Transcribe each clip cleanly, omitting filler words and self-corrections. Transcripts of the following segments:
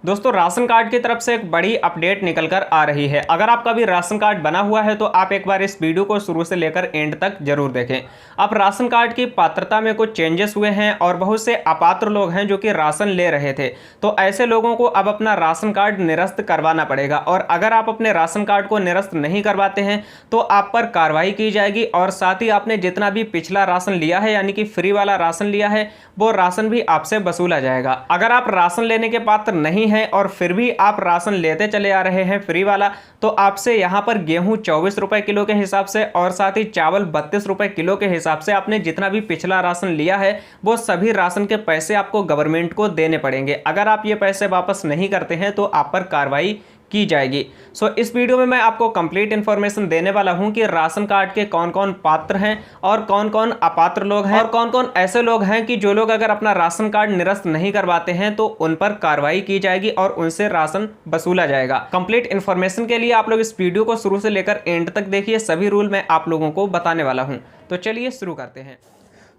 दोस्तों ration card की तरफ से एक बड़ी अपडेट निकल कर आ रही है। अगर आपका भी राशन कार्ड बना हुआ है तो आप एक बार इस वीडियो को शुरू से लेकर एंड तक जरूर देखें। अब राशन कार्ड की पात्रता में कुछ चेंजेस हुए हैं और बहुत से अपात्र लोग हैं जो कि राशन ले रहे थे, तो ऐसे लोगों को अब अपना राशन कार्ड निरस्त करवाना पड़ेगा। और अगर आप अपने राशन कार्ड को निरस्त नहीं करवाते हैं तो आप पर कार्रवाई की जाएगी और साथ ही आपने जितना भी पिछला राशन लिया है यानी कि फ्री वाला राशन लिया है वो राशन भी आपसे वसूला जाएगा। अगर आप राशन लेने के पात्र नहीं हैं और फिर भी आप राशन लेते चले आ रहे हैं फ्री वाला, तो आपसे यहाँ पर गेहूं 24 रुपए किलो के हिसाब से और साथ ही चावल 32 रुपए किलो के हिसाब से आपने जितना भी पिछला राशन लिया है वो सभी राशन के पैसे आपको गवर्नमेंट को देने पड़ेंगे। अगर आप ये पैसे वापस नहीं करते हैं तो आप पर कार्रवाई की जाएगी। सो इस वीडियो में मैं आपको कंप्लीट इन्फॉर्मेशन देने वाला हूं कि राशन कार्ड के कौन कौन पात्र हैं और कौन कौन अपात्र लोग हैं और कौन कौन ऐसे लोग हैं कि जो लोग अगर अपना राशन कार्ड निरस्त नहीं करवाते हैं तो उन पर कार्रवाई की जाएगी और उनसे राशन वसूला जाएगा। कंप्लीट इन्फॉर्मेशन के लिए आप लोग इस वीडियो को शुरू से लेकर एंड तक देखिए, सभी रूल मैं आप लोगों को बताने वाला हूँ। तो चलिए शुरू करते हैं।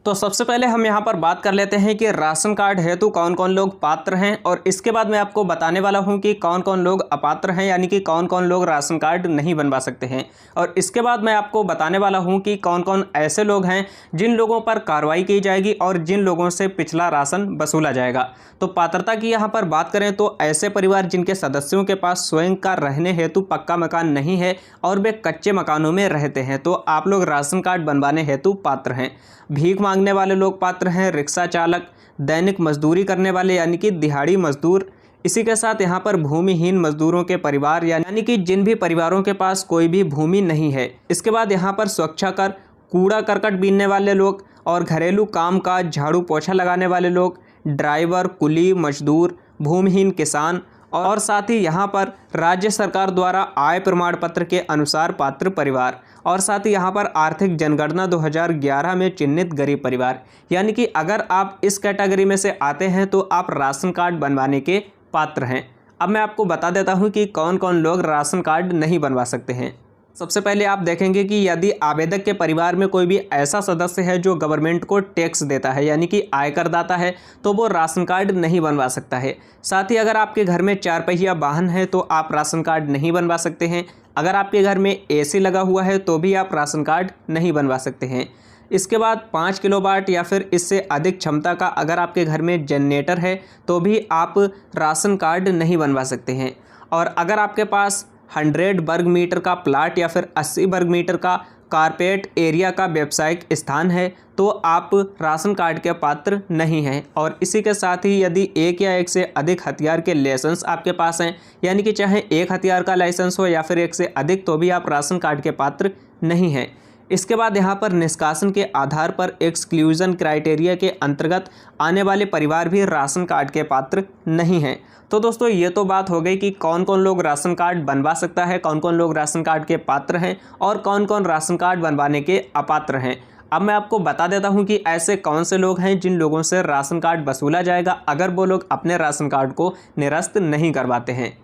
तो सबसे पहले हम यहाँ पर बात कर लेते हैं कि राशन कार्ड हेतु कौन कौन लोग पात्र हैं और इसके बाद मैं आपको बताने वाला हूँ कि कौन कौन लोग अपात्र हैं, यानी कि कौन कौन लोग राशन कार्ड नहीं बनवा सकते हैं। और इसके बाद मैं आपको बताने वाला हूँ कि कौन कौन ऐसे लोग हैं जिन लोगों पर कार्रवाई की जाएगी और जिन लोगों से पिछला राशन वसूला जाएगा। तो पात्रता की यहाँ पर बात करें तो ऐसे परिवार जिनके सदस्यों के पास स्वयं का रहने हेतु पक्का मकान नहीं है और वे कच्चे मकानों में रहते हैं तो आप लोग राशन कार्ड बनवाने हेतु पात्र हैं। भीख मांगने वाले लोग पात्र हैं, रिक्शा चालक, दैनिक मजदूरी करने वाले यानी कि दिहाड़ी मजदूर, इसी के साथ यहाँ पर भूमिहीन मजदूरों के परिवार यानी कि जिन भी परिवारों के पास कोई भी भूमि नहीं है। इसके बाद यहाँ पर स्वच्छाकर, कूड़ा करकट बीनने वाले लोग और घरेलू काम काज, झाड़ू पोछा लगाने वाले लोग, ड्राइवर, कुली मजदूर, भूमिहीन किसान और साथ ही यहाँ पर राज्य सरकार द्वारा आय प्रमाण पत्र के अनुसार पात्र परिवार और साथ ही यहाँ पर आर्थिक जनगणना 2011 में चिन्हित गरीब परिवार। यानी कि अगर आप इस कैटेगरी में से आते हैं तो आप राशन कार्ड बनवाने के पात्र हैं। अब मैं आपको बता देता हूँ कि कौन कौन लोग राशन कार्ड नहीं बनवा सकते हैं। सबसे पहले आप देखेंगे कि यदि आवेदक के परिवार में कोई भी ऐसा सदस्य है जो गवर्नमेंट को टैक्स देता है यानी कि आयकर दाता है तो वो राशन कार्ड नहीं बनवा सकता है। साथ ही अगर आपके घर में 4 पहिया वाहन है तो आप राशन कार्ड नहीं बनवा सकते हैं। अगर आपके घर में एसी लगा हुआ है तो भी आप राशन कार्ड नहीं बनवा सकते हैं। इसके बाद 5 किलोवाट या फिर इससे अधिक क्षमता का अगर आपके घर में जनरेटर है तो भी आप राशन कार्ड नहीं बनवा सकते हैं। और अगर आपके पास 100 वर्ग मीटर का प्लाट या फिर 80 वर्ग मीटर का कारपेट एरिया का व्यावसायिक स्थान है तो आप राशन कार्ड के पात्र नहीं हैं। और इसी के साथ ही यदि एक या एक से अधिक हथियार के लाइसेंस आपके पास हैं, यानी कि चाहे एक हथियार का लाइसेंस हो या फिर एक से अधिक, तो भी आप राशन कार्ड के पात्र नहीं हैं। इसके बाद यहाँ पर निष्कासन के आधार पर एक्सक्लूजन क्राइटेरिया के अंतर्गत आने वाले परिवार भी राशन कार्ड के पात्र नहीं हैं। तो दोस्तों ये तो बात हो गई कि कौन कौन लोग राशन कार्ड बनवा सकता है, कौन कौन लोग राशन कार्ड के पात्र हैं और कौन कौन राशन कार्ड बनवाने के अपात्र हैं। अब मैं आपको बता देता हूं कि ऐसे कौन से लोग हैं जिन लोगों से राशन कार्ड वसूला जाएगा अगर वो लोग अपने राशन कार्ड को निरस्त नहीं करवाते हैं।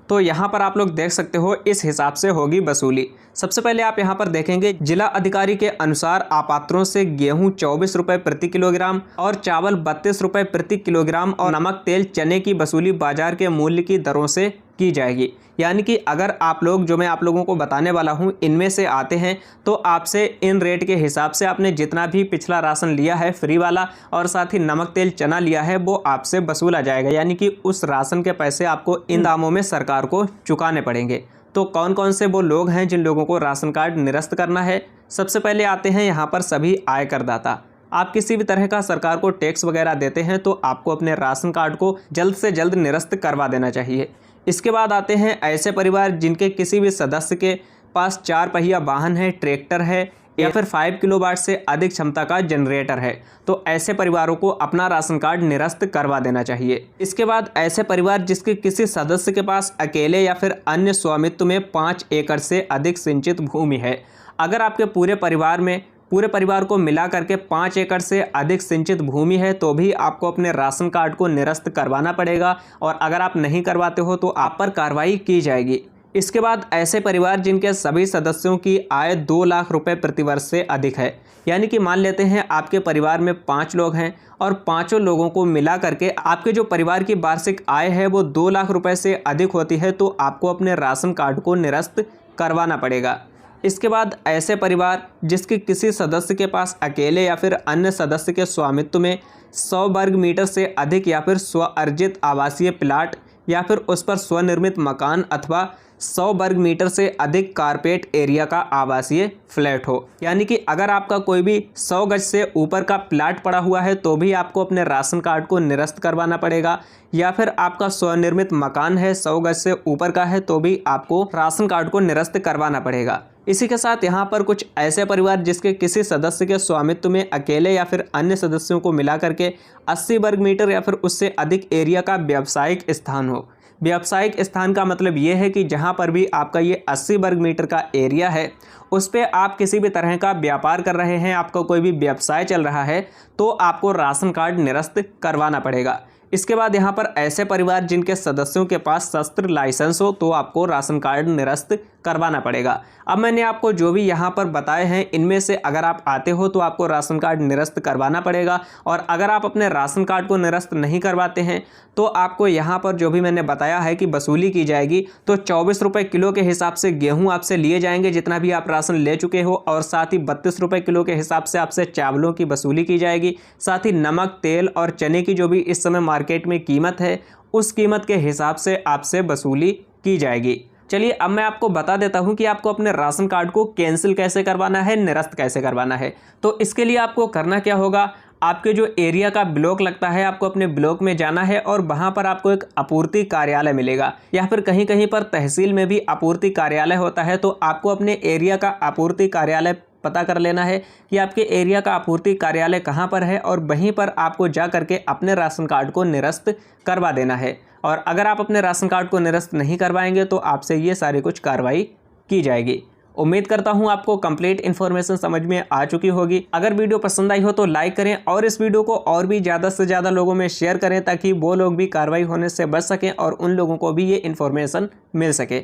तो यहाँ पर आप लोग देख सकते हो इस हिसाब से होगी वसूली। सबसे पहले आप यहाँ पर देखेंगे जिला अधिकारी के अनुसार अपात्रों से गेहूं 24 रुपये प्रति किलोग्राम और चावल 32 रुपये प्रति किलोग्राम और नमक तेल चने की वसूली बाजार के मूल्य की दरों से की जाएगी। यानी कि अगर आप लोग जो मैं आप लोगों को बताने वाला हूं इनमें से आते हैं तो आपसे इन रेट के हिसाब से आपने जितना भी पिछला राशन लिया है फ्री वाला और साथ ही नमक तेल चना लिया है वो आपसे वसूला जाएगा। यानी कि उस राशन के पैसे आपको इन दामों में सरकार को चुकाने पड़ेंगे। तो कौन कौन से वो लोग हैं जिन लोगों को राशन कार्ड निरस्त करना है। सबसे पहले आते हैं यहाँ पर सभी आयकरदाता। आप किसी भी तरह का सरकार को टैक्स वगैरह देते हैं तो आपको अपने राशन कार्ड को जल्द से जल्द निरस्त करवा देना चाहिए। इसके बाद आते हैं ऐसे परिवार जिनके किसी भी सदस्य के पास 4 पहिया वाहन है, ट्रैक्टर है या फिर 5 किलोवाट से अधिक क्षमता का जनरेटर है तो ऐसे परिवारों को अपना राशन कार्ड निरस्त करवा देना चाहिए। इसके बाद ऐसे परिवार जिसके किसी सदस्य के पास अकेले या फिर अन्य स्वामित्व में 5 एकड़ से अधिक सिंचित भूमि है। अगर आपके पूरे परिवार को मिला करके 5 एकड़ से अधिक सिंचित भूमि है तो भी आपको अपने राशन कार्ड को निरस्त करवाना पड़ेगा और अगर आप नहीं करवाते हो तो आप पर कार्रवाई की जाएगी। इसके बाद ऐसे परिवार जिनके सभी सदस्यों की आय 2 लाख रुपए प्रतिवर्ष से अधिक है, यानी कि मान लेते हैं आपके परिवार में 5 लोग हैं और पांचों लोगों को मिला करके आपके जो परिवार की वार्षिक आय है वो 2 लाख रुपए से अधिक होती है, तो आपको अपने राशन कार्ड को निरस्त करवाना पड़ेगा। इसके बाद ऐसे परिवार जिसके किसी सदस्य के पास अकेले या फिर अन्य सदस्य के स्वामित्व में 100 वर्ग मीटर से अधिक या फिर स्व अर्जित आवासीय प्लाट या फिर उस पर स्वनिर्मित मकान अथवा 100 वर्ग मीटर से अधिक कारपेट एरिया का आवासीय फ्लैट हो, यानी कि अगर आपका कोई भी 100 गज से ऊपर का प्लाट पड़ा हुआ है तो भी आपको अपने राशन कार्ड को निरस्त करवाना पड़ेगा, या फिर आपका स्वनिर्मित मकान है 100 गज से ऊपर का है तो भी आपको राशन कार्ड को निरस्त करवाना पड़ेगा। इसी के साथ यहाँ पर कुछ ऐसे परिवार जिसके किसी सदस्य के स्वामित्व में अकेले या फिर अन्य सदस्यों को मिला करके 80 वर्ग मीटर या फिर उससे अधिक एरिया का व्यावसायिक स्थान हो। व्यावसायिक स्थान का मतलब ये है कि जहाँ पर भी आपका ये 80 वर्ग मीटर का एरिया है उस पर आप किसी भी तरह का व्यापार कर रहे हैं, आपका कोई भी व्यवसाय चल रहा है, तो आपको राशन कार्ड निरस्त करवाना पड़ेगा। इसके बाद यहाँ पर ऐसे परिवार जिनके सदस्यों के पास शस्त्र लाइसेंस हो तो आपको राशन कार्ड निरस्त करवाना पड़ेगा। अब मैंने आपको जो भी यहाँ पर बताए हैं इनमें से अगर आप आते हो तो आपको राशन कार्ड निरस्त करवाना पड़ेगा, और अगर आप अपने राशन कार्ड को निरस्त नहीं करवाते हैं तो आपको यहाँ पर जो भी मैंने बताया है कि वसूली की जाएगी। तो 24 रुपये किलो के हिसाब से गेहूँ आपसे लिए जाएंगे जितना भी आप राशन ले चुके हो, और साथ ही 32 रुपये किलो के हिसाब से आपसे चावलों की वसूली की जाएगी। साथ ही नमक, तेल और चने की जो भी इस समय मार्केट में कीमत है उस कीमत के हिसाब से आपसे वसूली की जाएगी। चलिए अब मैं आपको बता देता हूं कि आपको अपने राशन कार्ड को कैंसिल कैसे करवाना है, निरस्त कैसे करवाना है। तो इसके लिए आपको करना क्या होगा, आपके जो एरिया का ब्लॉक लगता है आपको अपने ब्लॉक में जाना है और वहां पर आपको एक आपूर्ति कार्यालय मिलेगा, या फिर कहीं कहीं पर तहसील में भी आपूर्ति कार्यालय होता है। तो आपको अपने एरिया का आपूर्ति कार्यालय पता कर लेना है कि आपके एरिया का आपूर्ति कार्यालय कहाँ पर है, और वहीं पर आपको जा करके अपने राशन कार्ड को निरस्त करवा देना है। और अगर आप अपने राशन कार्ड को निरस्त नहीं करवाएंगे तो आपसे ये सारी कुछ कार्रवाई की जाएगी। उम्मीद करता हूं आपको कंप्लीट इन्फॉर्मेशन समझ में आ चुकी होगी। अगर वीडियो पसंद आई हो तो लाइक करें और इस वीडियो को और भी ज़्यादा से ज़्यादा लोगों में शेयर करें ताकि वो लोग भी कार्रवाई होने से बच सकें और उन लोगों को भी ये इन्फॉर्मेशन मिल सके।